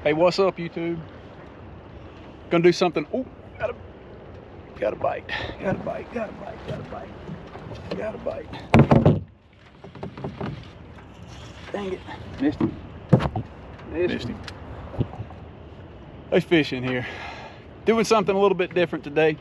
Hey, what's up, YouTube? Gonna do something. Oh, got a bite. Got a bite. Got a bite. Got a bite. Got a bite. Dang it. Missed him. Missed him. There's fish in here. Doing something a little bit different today.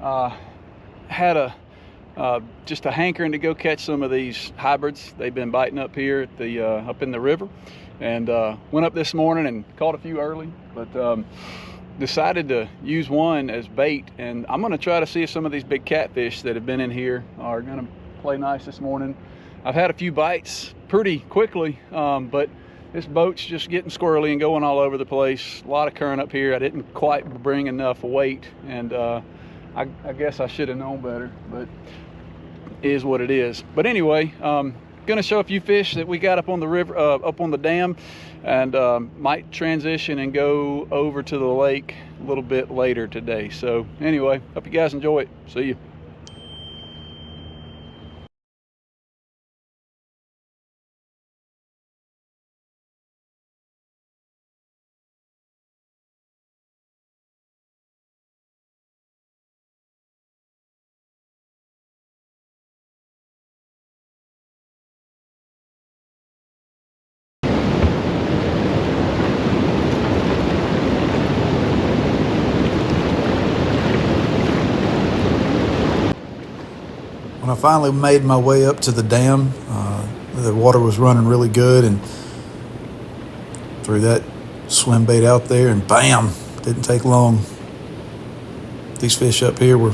Had just a hankering to go catch some of these hybrids. They've been biting up here at the up in the river, and went up this morning and caught a few early, but decided to use one as bait. And I'm going to try to see if some of these big catfish that have been in here are going to play nice this morning. I've had a few bites pretty quickly, but this boat's just getting squirrely and going all over the place. A lot of current up here. I didn't quite bring enough weight, and I guess I should have known better, but it is what it is. But anyway, gonna show a few fish that we got up on the river, up on the dam, and might transition and go over to the lake a little bit later today. So anyway, hope you guys enjoy it. See you. When I finally made my way up to the dam, the water was running really good, and threw that swim bait out there, and bam, didn't take long. These fish up here were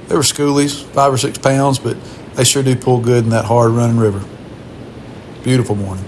schoolies, 5 or 6 pounds, but they sure do pull good in that hard running river. Beautiful morning.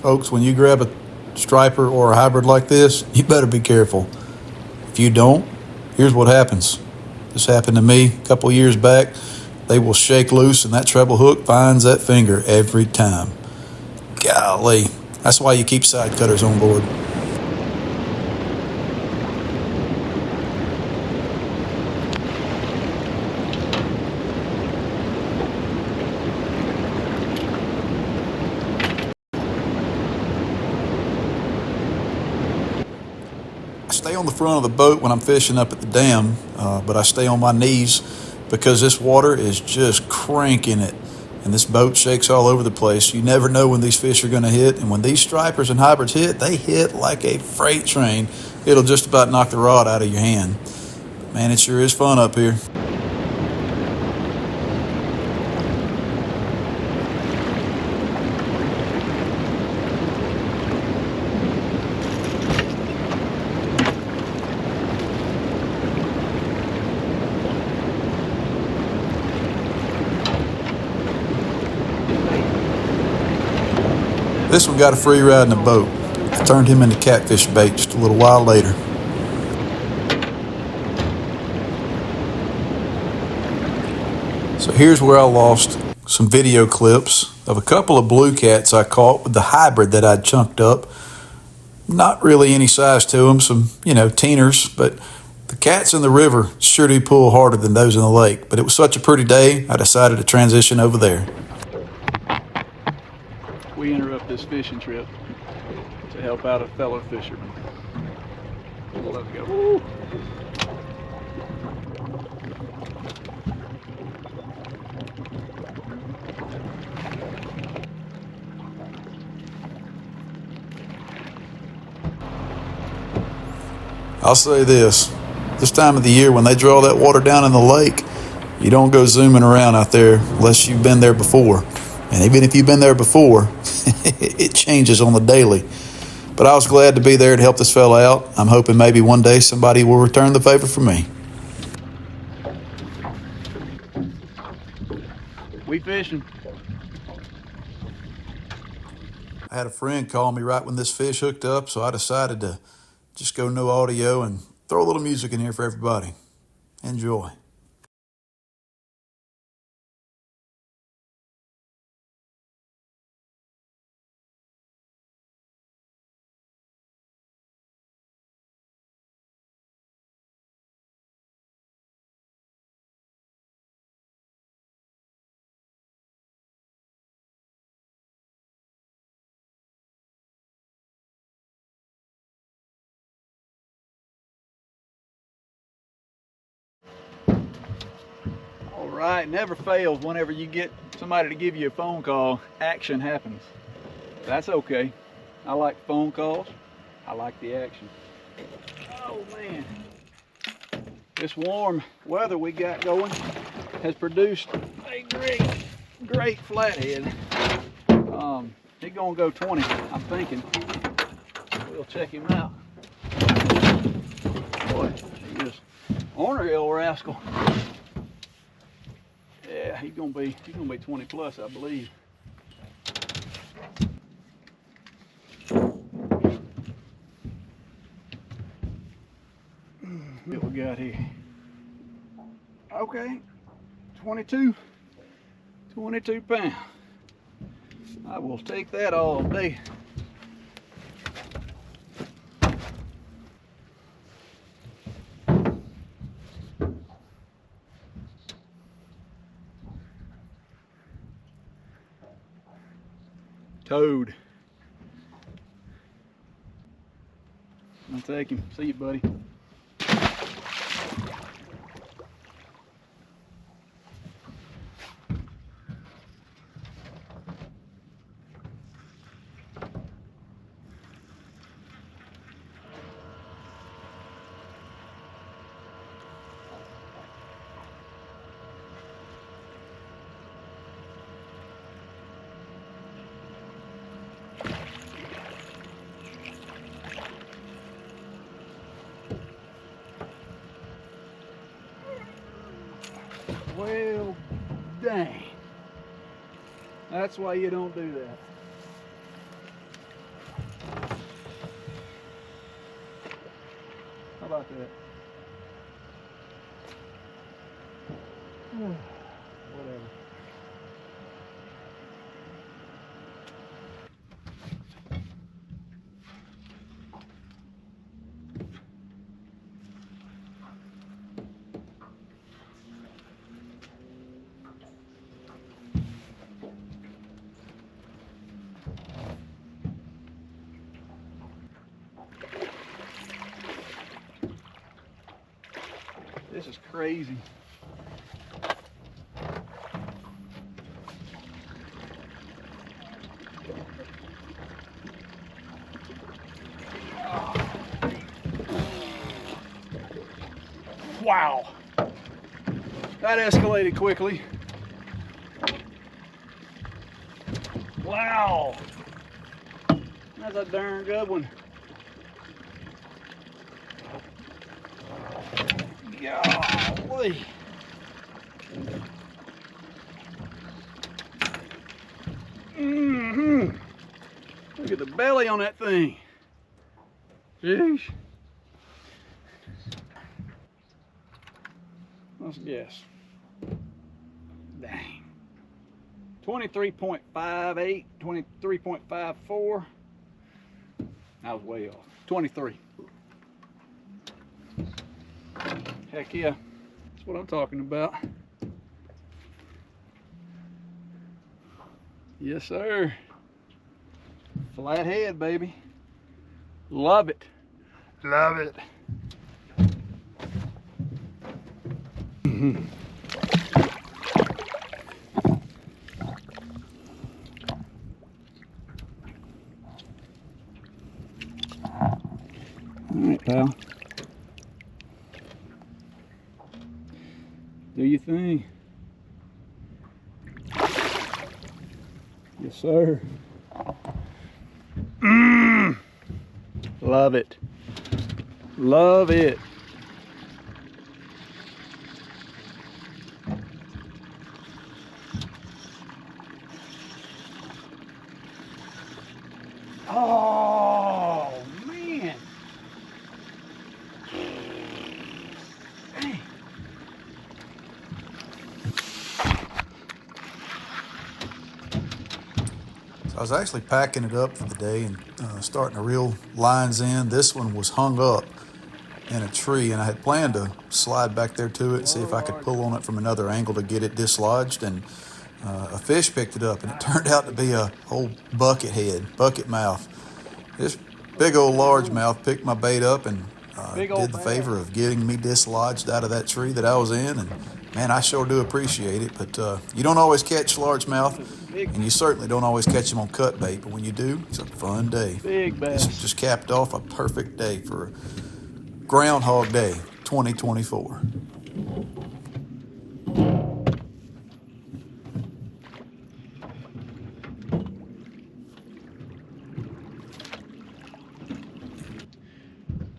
Folks, when you grab a striper or a hybrid like this, you better be careful. If you don't, here's what happens. This happened to me a couple years back. They will shake loose, and that treble hook finds that finger every time. Golly, that's why you keep side cutters on board. I stay on the front of the boat when I'm fishing up at the dam, but I stay on my knees because this water is just cranking it, and this boat shakes all over the place. You never know when these fish are going to hit, and when these stripers and hybrids hit, they hit like a freight train. It'll just about knock the rod out of your hand. Man, it sure is fun up here. This one got a free ride in the boat. I turned him into catfish bait just a little while later. So here's where I lost some video clips of a couple of blue cats I caught with the hybrid that I'd chunked up. Not really any size to them, some, teeners, but the cats in the river sure do pull harder than those in the lake. But it was such a pretty day, I decided to transition over there. We interrupt this fishing trip to help out a fellow fisherman. Let's go. Woo. I'll say this time of the year when they draw that water down in the lake, you don't go zooming around out there unless you've been there before. And even if you've been there before, it changes on the daily. But I was glad to be there to help this fella out. I'm hoping maybe one day somebody will return the favor for me. We fishing. I had a friend call me right when this fish hooked up, so I decided to just go no audio and throw a little music in here for everybody. Enjoy. All right, never fails whenever you get somebody to give you a phone call, action happens. That's okay. I like phone calls. I like the action. Oh man. This warm weather we got going has produced a great flathead. He's gonna go 20, I'm thinking. We'll check him out. Boy, he is ornery old rascal. Yeah, he's gonna be 20 plus, I believe. What we got here? Okay, 22 pounds. I will take that all day. Toad. I'll take him. See you, buddy. Well, dang. That's why you don't do that. How about that? Whatever. This is crazy. Wow. That escalated quickly. Wow. That's a darn good one. Golly. Look at the belly on that thing. Jeez. Let's guess. Dang. 23.58, 23.54. I was way off. 23. Heck yeah. That's what I'm talking about. Yes, sir. Flathead, baby. Love it. Love it. All right, pal. Do your thing. Yes, sir. Love it. Love it. Oh, man. Dang. I was actually packing it up for the day and starting to reel lines in. This one was hung up in a tree, and I had planned to slide back there to it and see if I could pull on it from another angle to get it dislodged. And a fish picked it up, and it turned out to be a whole bucket mouth. This big old largemouth picked my bait up and did the favor of getting me dislodged out of that tree that I was in. And man, I sure do appreciate it. But you don't always catch largemouth, and you certainly don't always catch them on cut bait. But when you do, it's a fun day. Big bass. This just capped off a perfect day for Groundhog Day 2024.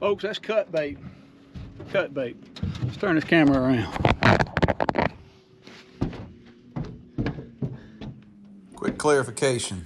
Folks, that's cut bait. Cut bait. Let's turn this camera around. Quick clarification.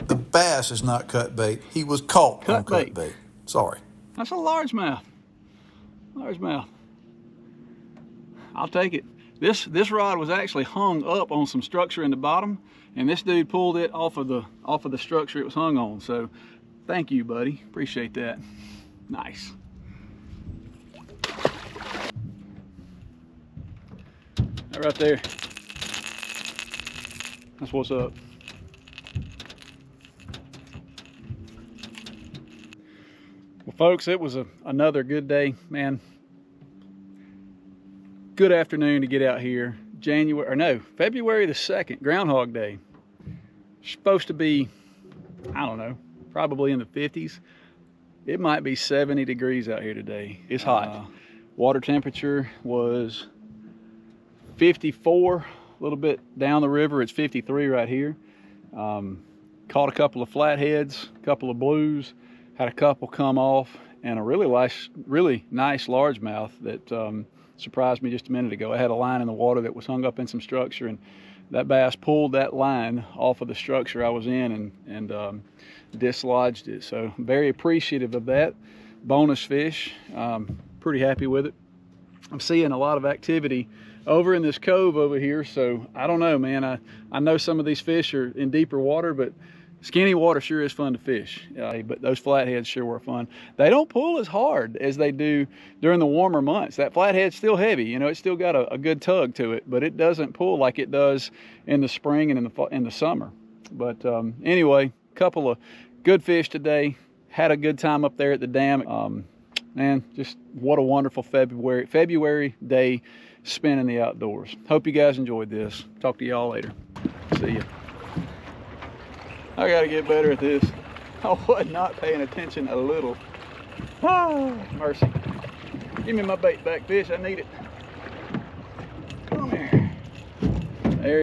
The bass is not cut bait. He was caught on cut bait. Sorry. That's a largemouth. Largemouth. I'll take it. This rod was actually hung up on some structure in the bottom, and this dude pulled it off of the structure it was hung on. So thank you, buddy. Appreciate that. Nice. That right there. That's what's up. Well, folks, it was another good day, man. Good afternoon to get out here. February the 2nd, Groundhog Day. Supposed to be, I don't know, probably in the 50s. It might be 70 degrees out here today. It's hot. Water temperature was 54, a little bit down the river. It's 53 right here. Caught a couple of flatheads, a couple of blues, had a couple come off, and a really nice largemouth that surprised me just a minute ago. I had a line in the water that was hung up in some structure, and that bass pulled that line off of the structure I was in and dislodged it. So very appreciative of that. Bonus fish. Pretty happy with it. I'm seeing a lot of activity over in this cove over here, so I don't know, man. I know some of these fish are in deeper water, but skinny water sure is fun to fish. But those flatheads sure were fun. They don't pull as hard as they do during the warmer months. That flathead's still heavy, you know, it's still got a good tug to it, but it doesn't pull like it does in the spring and in the summer. But anyway, couple of good fish today. Had a good time up there at the dam. Man, just what a wonderful February day spent in the outdoors. Hope you guys enjoyed this. Talk to y'all later. See ya. I gotta get better at this. I was not paying attention a little. Oh, mercy. Give me my bait back, fish. I need it. Come here. There.